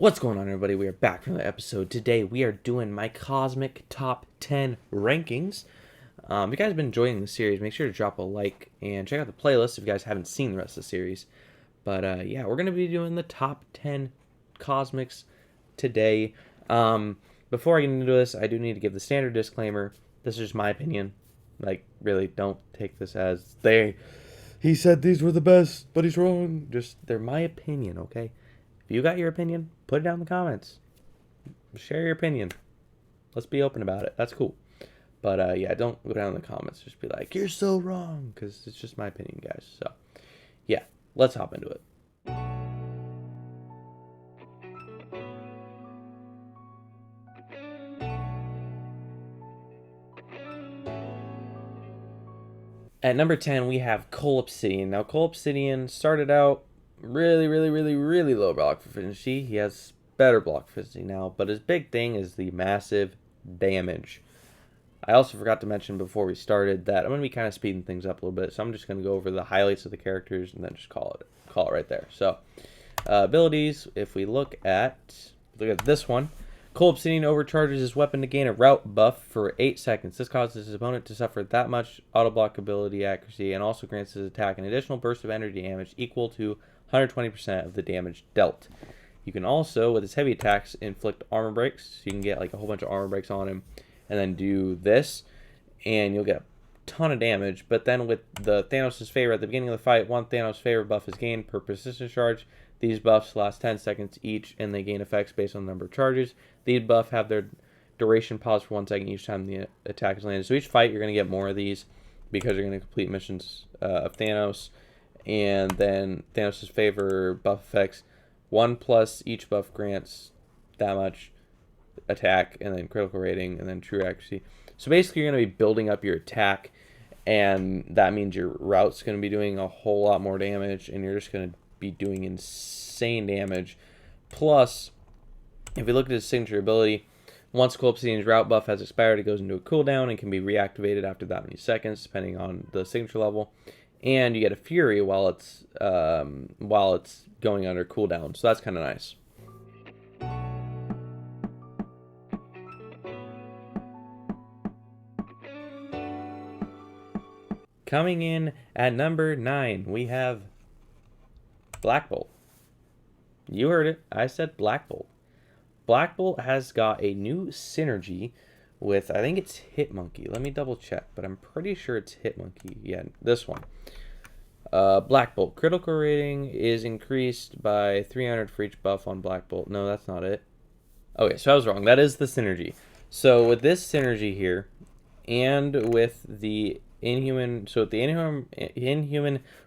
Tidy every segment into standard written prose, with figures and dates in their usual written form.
What's going on, everybody? We are back for another episode. Today we are doing my Cosmic Top 10 rankings. If you guys have been enjoying the series, make sure to drop a like and check out the playlist if you guys haven't seen the rest of the series. But yeah, we're going to be doing the top 10 Cosmics today. Before I get into this, I do need to give the standard disclaimer. This is just my opinion. Like, really, don't take this as he said these were the best, but he's wrong. They're my opinion, okay? If you got your opinion, put it down in the comments. Share your opinion. Let's be open about it. That's cool. But yeah, don't go down in the comments. Just be like, you're so wrong. Because it's just my opinion, guys. So, yeah, let's hop into it. At number 10, we have Cole Obsidian. Now, Cole Obsidian started out really low block proficiency. He has better block proficiency now, but his big thing is the massive damage. I also forgot to mention before we started that I'm going to be kind of speeding things up a little bit, so I'm just going to go over the highlights of the characters and then just call it right there. So, abilities, if we look at this one, Cole Obsidian overcharges his weapon to gain a route buff for 8 seconds. This causes his opponent to suffer that much auto block ability accuracy and also grants his attack an additional burst of energy damage equal to 120% of the damage dealt. You can also, with his heavy attacks, inflict armor breaks. So you can get like a whole bunch of armor breaks on him and then do this, and you'll get a ton of damage. But then with the Thanos' favor at the beginning of the fight, one Thanos favor buff is gained per persistent charge. These buffs last 10 seconds each, and they gain effects based on the number of charges. These buffs have their duration paused for 1 second each time the attack is landed. So each fight, you're going to get more of these because you're going to complete missions of Thanos. And then Thanos' favor buff effects. 1 plus each buff grants that much attack, and then critical rating, and then true accuracy. So basically, you're going to be building up your attack, and that means your route's going to be doing a whole lot more damage, and you're just going to be doing insane damage. Plus, if we look at his signature ability, once Cole Obsidian's route buff has expired, it goes into a cooldown and can be reactivated after that many seconds, depending on the signature level. And you get a Fury while it's going under cooldown, so that's kind of nice. Coming in at number 9, we have Black Bolt. You heard it. I said Black Bolt. Black Bolt has got a new synergy with, I think it's Hitmonkey. Let me double check, but I'm pretty sure it's Hitmonkey. Yeah, this one. Black Bolt. Critical rating is increased by 300 for each buff on Black Bolt. No, that's not it. Okay, so I was wrong. That is the synergy. So with this synergy here, and with the Inhuman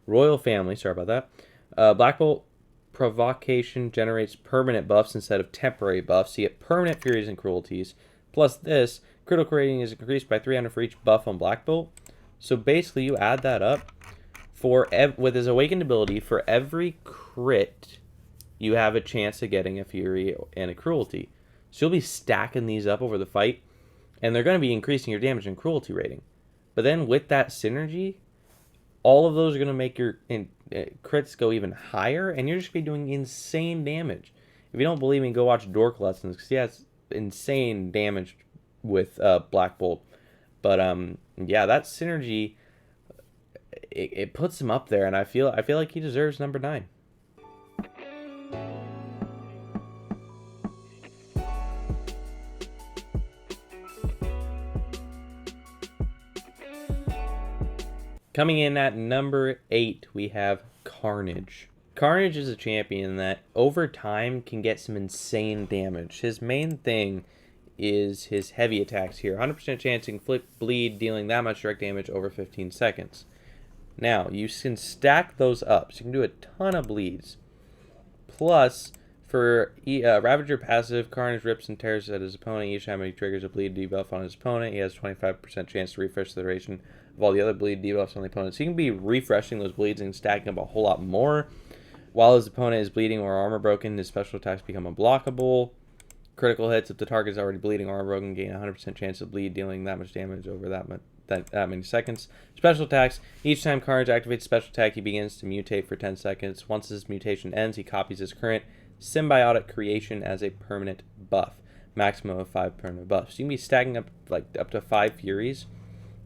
Royal Family, sorry about that, Black Bolt Provocation generates permanent buffs instead of temporary buffs. So you get permanent Furies and Cruelties. Plus this, critical rating is increased by 300 for each buff on Black Bolt. So basically, you add that up. With his Awakened ability, for every crit, you have a chance of getting a Fury and a Cruelty. So you'll be stacking these up over the fight, and they're going to be increasing your damage and Cruelty rating. But then with that synergy, all of those are going to make your crits go even higher, and you're just going to be doing insane damage. If you don't believe me, go watch Dork Lessons, because he has insane damage with Black Bolt. But yeah, that synergy, it puts him up there, and I feel like he deserves number 9. Coming in at number 8, we have Carnage. Carnage is a champion that over time can get some insane damage. His main thing is his heavy attacks here. 100% chance to inflict bleed, dealing that much direct damage over 15 seconds. Now, you can stack those up, so you can do a ton of bleeds. Plus, for Ravager passive, Carnage rips and tears at his opponent. Each time he triggers a bleed debuff on his opponent, he has 25% chance to refresh the duration of all the other bleed debuffs on the opponent. So you can be refreshing those bleeds and stacking up a whole lot more. While his opponent is bleeding or armor broken, his special attacks become unblockable. Critical hits, if the target is already bleeding or armor broken, gain a 100% chance of bleed, dealing that much damage over that many seconds. Special attacks. Each time Carnage activates special attack, he begins to mutate for 10 seconds. Once his mutation ends, he copies his current Symbiotic Creation as a permanent buff. Maximum of 5 permanent buffs. So you can be stacking up up to 5 Furies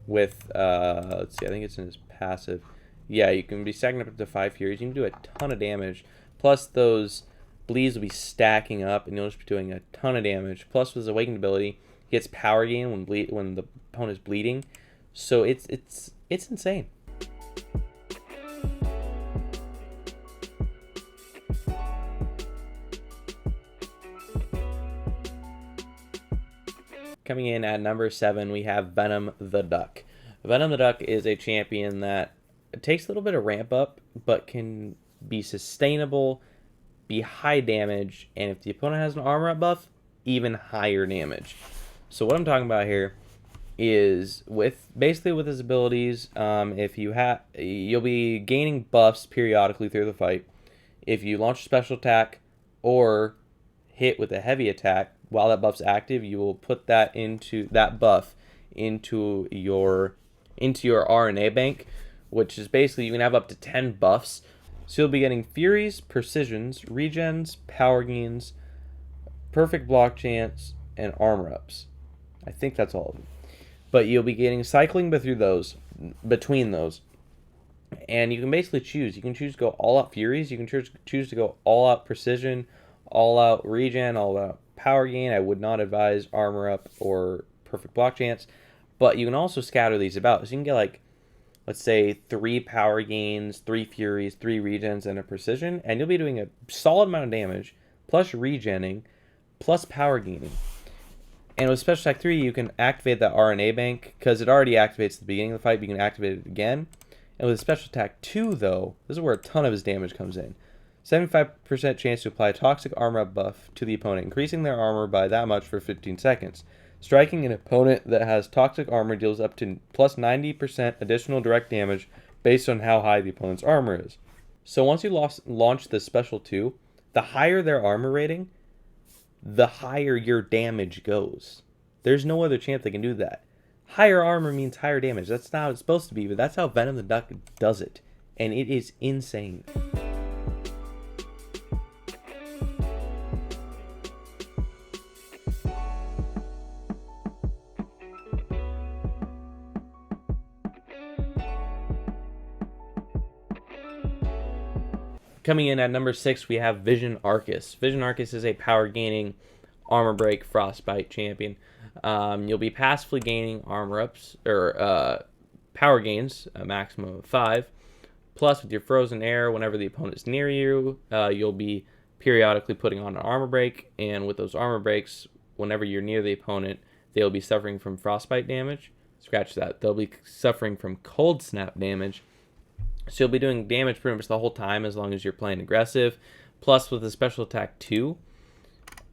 with, let's see, I think it's in his passive. Yeah, you can be stacking up to 5 Furies. You can do a ton of damage. Plus those bleeds will be stacking up, and you'll just be doing a ton of damage. Plus with his awakened ability, he gets power gain when the opponent is bleeding. So it's insane. Coming in at number 7, we have Venom the Duck. Venom the Duck is a champion that takes a little bit of ramp up, but can be sustainable, be high damage, and if the opponent has an armor up buff, even higher damage. So what I'm talking about here is basically with his abilities, if you'll be gaining buffs periodically through the fight. If you launch a special attack or hit with a heavy attack while that buff's active, you will put that buff into your RNA bank, which is basically you can have up to 10 buffs. So you'll be getting Furies, Precisions, Regens, Power Gains, Perfect Block Chance, and Armor Ups. I think that's all of them. But you'll be getting cycling between those. And you can basically choose. You can choose to go all out Furies. You can choose to go all out Precision, all out Regen, all out Power Gain. I would not advise Armor Up or Perfect Block Chance. But you can also scatter these about. So you can get let's say 3 Power Gains, 3 Furies, 3 Regens, and a Precision. And you'll be doing a solid amount of damage, plus regenning, plus power gaining. And with Special Attack 3, you can activate that RNA bank, because it already activates at the beginning of the fight, but you can activate it again. And with Special Attack 2, though, this is where a ton of his damage comes in. 75% chance to apply a Toxic Armor buff to the opponent, increasing their armor by that much for 15 seconds. Striking an opponent that has Toxic Armor deals up to plus 90% additional direct damage based on how high the opponent's armor is. So once you launch the Special 2, the higher their armor rating, the higher your damage goes. There's no other chance they can do that. Higher armor means higher damage. That's not how it's supposed to be, but that's how Venom the Duck does it. And it is insane. Coming in at number 6, we have Vision Arcus. Vision Arcus is a power gaining armor break frostbite champion. You'll be passively gaining armor ups or power gains, a maximum of 5. Plus, with your frozen air, whenever the opponent is near you, you'll be periodically putting on an armor break. And with those armor breaks, whenever you're near the opponent, they'll be suffering from frostbite damage. Scratch that. They'll be suffering from cold snap damage. So you'll be doing damage pretty much the whole time as long as you're playing aggressive. Plus, with the Special Attack 2,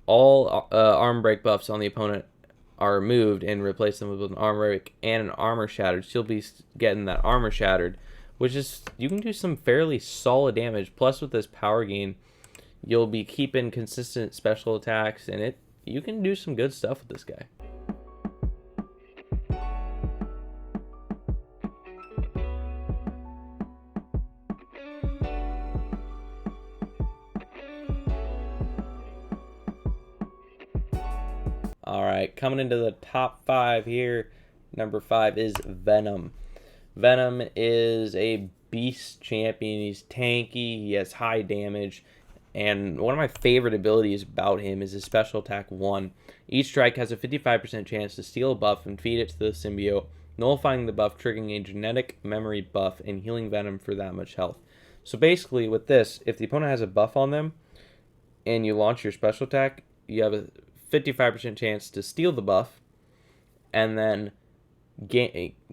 all armor break buffs on the opponent are removed and replace them with an armor break and an armor shattered. So you'll be getting that armor shattered, which is, you can do some fairly solid damage. Plus, with this power gain, you'll be keeping consistent special attacks, and you can do some good stuff with this guy. All right, coming into the top 5 here, number 5 is Venom. Venom is a beast champion. He's tanky, he has high damage, and one of my favorite abilities about him is his Special Attack 1. Each strike has a 55% chance to steal a buff and feed it to the symbiote, nullifying the buff, triggering a genetic memory buff, and healing Venom for that much health. So basically, with this, if the opponent has a buff on them, and you launch your Special Attack, you have a 55% chance to steal the buff, and then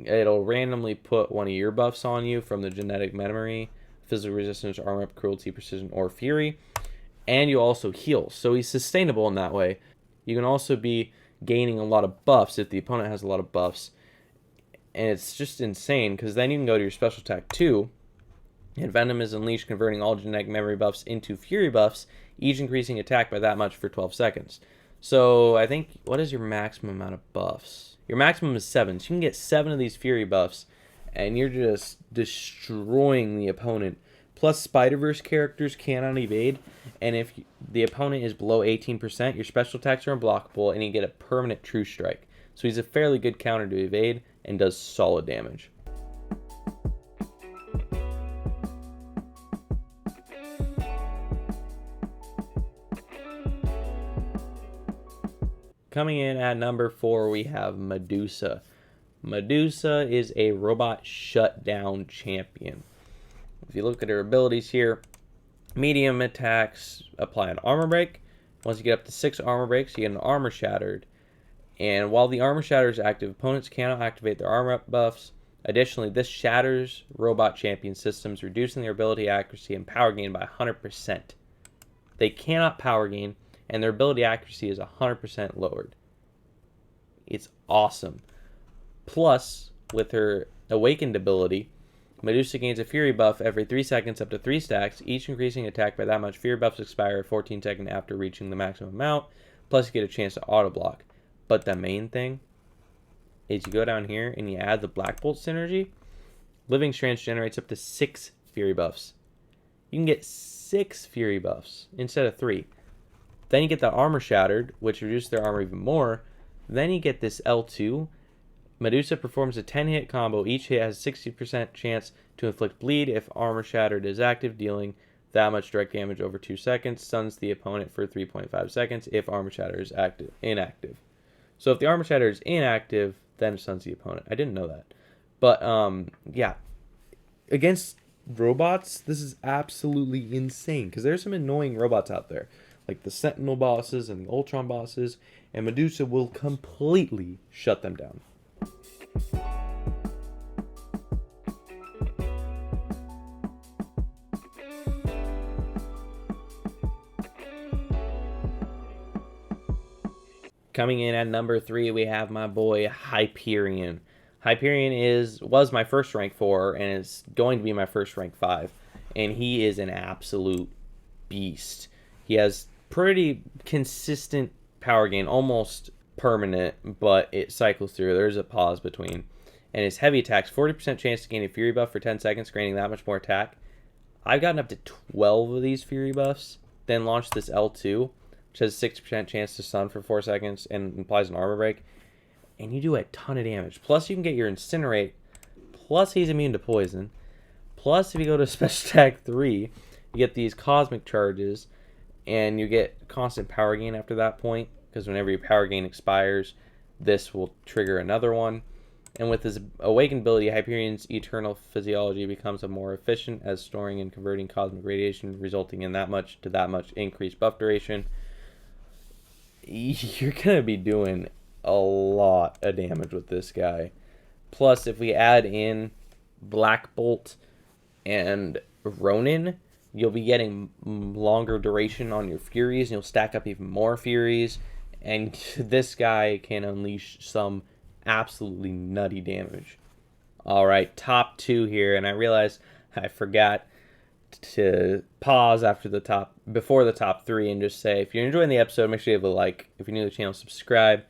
it'll randomly put one of your buffs on you from the genetic memory, physical resistance, armor up, cruelty, precision, or fury, and you also heal. So he's sustainable in that way. You can also be gaining a lot of buffs if the opponent has a lot of buffs, and it's just insane because then you can go to your Special Attack 2, and Venom is unleashed, converting all genetic memory buffs into fury buffs, each increasing attack by that much for 12 seconds. So I think, what is your maximum amount of buffs? Your maximum is 7. So you can get 7 of these fury buffs, and you're just destroying the opponent Plus, Spider-Verse characters cannot evade, and if the opponent is below 18%, your special attacks are unblockable, and you get a permanent True Strike. So he's a fairly good counter to evade, and does solid damage. Coming in at number 4, we have Medusa. Medusa is a robot shutdown champion. If you look at her abilities here, medium attacks apply an armor break. Once you get up to 6 armor breaks, you get an armor shattered. And while the armor shatter is active, opponents cannot activate their armor buffs. Additionally, this shatters robot champion systems, reducing their ability accuracy and power gain by 100%. They cannot power gain, and their ability accuracy is 100% lowered. It's awesome. Plus, with her awakened ability, Medusa gains a Fury buff every 3 seconds up to 3 stacks, each increasing attack by that much. Fury buffs expire 14 seconds after reaching the maximum amount, plus you get a chance to auto block. But the main thing is you go down here and you add the Black Bolt synergy. Living Strands generates up to 6 Fury buffs. You can get 6 Fury buffs instead of 3. Then you get the Armor Shattered, which reduces their armor even more. Then you get this L2. Medusa performs a 10-hit combo. Each hit has a 60% chance to inflict bleed if Armor Shattered is active, dealing that much direct damage over 2 seconds. Stuns the opponent for 3.5 seconds if Armor Shatter is inactive. So if the Armor Shatter is inactive, then it stuns the opponent. I didn't know that. But, yeah. Against robots, this is absolutely insane. Because there's some annoying robots out there. Like the Sentinel bosses and the Ultron bosses. And Medusa will completely shut them down. Coming in at number 3, we have my boy Hyperion. Hyperion was my first rank 4 and is going to be my first rank 5. And he is an absolute beast. He has pretty consistent power gain, almost permanent, but it cycles through. There's a pause between. And his heavy attacks, 40% chance to gain a Fury buff for 10 seconds, granting that much more attack. I've gotten up to 12 of these Fury buffs, then launched this L2, which has a 60% chance to stun for 4 seconds and implies an armor break. And you do a ton of damage. Plus, you can get your Incinerate. Plus, he's immune to poison. Plus, if you go to Special Attack 3, you get these Cosmic Charges, and you get constant power gain after that point, because whenever your power gain expires, this will trigger another one. And with his awakened ability, Hyperion's eternal physiology becomes a more efficient as storing and converting cosmic radiation, resulting in that much increased buff duration. You're going to be doing a lot of damage with this guy. Plus, if we add in Black Bolt and Ronin, you'll be getting longer duration on your Furies, and you'll stack up even more Furies. And this guy can unleash some absolutely nutty damage. Alright, top 2 here, and I realized I forgot to pause before the top 3 and just say, if you're enjoying the episode, make sure you have a like. If you're new to the channel, subscribe.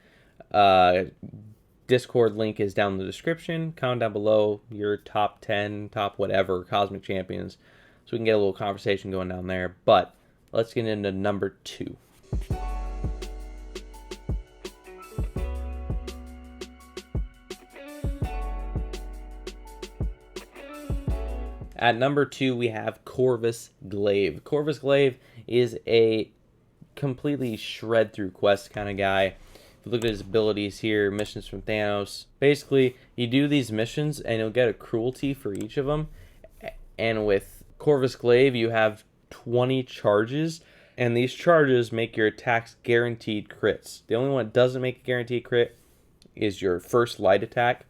Discord link is down in the description. Comment down below your top 10, top whatever, Cosmic Champions, so we can get a little conversation going down there. But let's get into number 2. At number 2, we have Corvus Glaive. Corvus Glaive is a completely shred through quest kind of guy. If you look at his abilities here, missions from Thanos. Basically, you do these missions and you'll get a cruelty for each of them. And with Corvus Glaive, you have 20 charges. And these charges make your attacks guaranteed crits. The only one that doesn't make a guaranteed crit is your first light attack.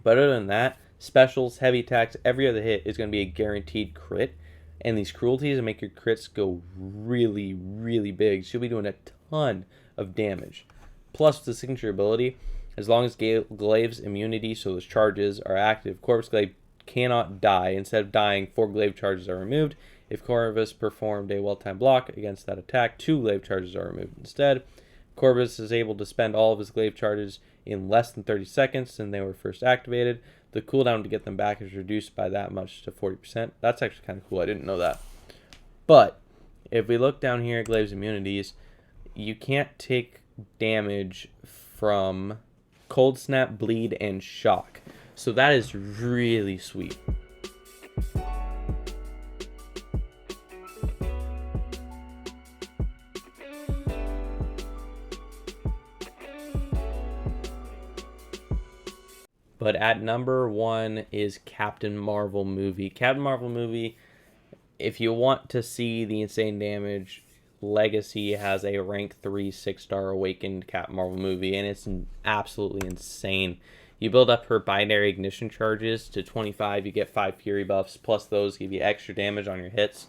But other than that, specials, heavy attacks, every other hit is going to be a guaranteed crit. And these cruelties make your crits go really, really big. So you'll be doing a ton of damage. Plus, the signature ability, as long as Glaive's immunity, so those charges, are active, Corvus Glaive cannot die. Instead of dying, 4 Glaive charges are removed. If Corvus performed a well-timed block against that attack, 2 Glaive charges are removed instead. Corvus is able to spend all of his Glaive charges in less than 30 seconds than they were first activated. the cooldown to get them back is reduced by that much to 40%. That's actually kind of cool. I didn't know that. But if we look down here at Glaive's immunities, you can't take damage from Cold Snap, Bleed, and Shock. So that is really sweet. But at number 1 is Captain Marvel movie. Captain Marvel movie, if you want to see the insane damage, Legacy has a rank 3 6-star awakened Captain Marvel movie, and it's absolutely insane. You build up her binary ignition charges to 25, you get 5 fury buffs, plus those give you extra damage on your hits.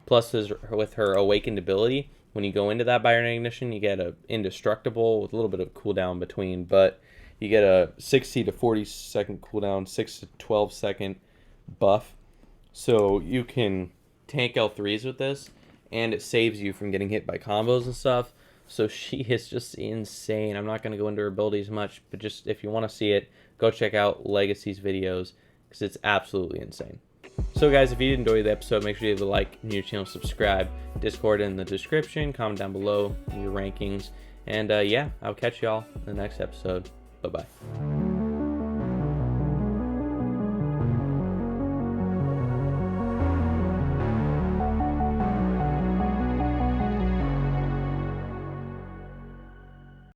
Plus with her awakened ability, when you go into that binary ignition, you get a indestructible with a little bit of cooldown between, but you get a 60 to 40 second cooldown, 6 to 12 second buff. So you can tank L3s with this, and it saves you from getting hit by combos and stuff. So she is just insane. I'm not going to go into her abilities much, but just if you want to see it, go check out Legacy's videos, because it's absolutely insane. So guys, if you did enjoy the episode, make sure you leave a like, new channel, subscribe, Discord in the description, comment down below your rankings, and yeah, I'll catch y'all in the next episode. Bye-bye.